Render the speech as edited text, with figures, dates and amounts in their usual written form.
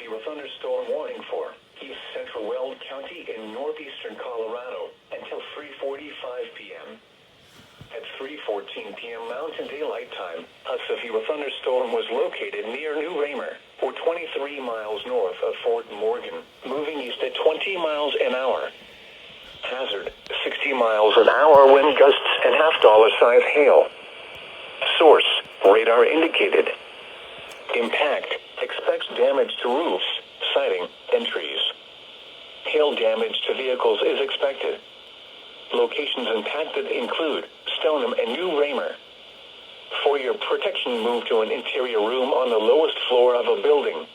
severe thunderstorm warning for East Central Weld County in northeastern Colorado until 3:45 p.m. At 3:14 p.m. Mountain Daylight Time, a severe thunderstorm was located near New Raymer, or 23 miles north of Fort Morgan, moving east at 20 miles an hour. Hazard, 60 miles an hour wind gusts and half-dollar size hail. Source, radar indicated. Impact, expects damage to roofs, siding, and trees. Hail damage to vehicles is expected. Locations impacted include Stoneham and New Raymer. For your protection, move to an interior room on the lowest floor of a building.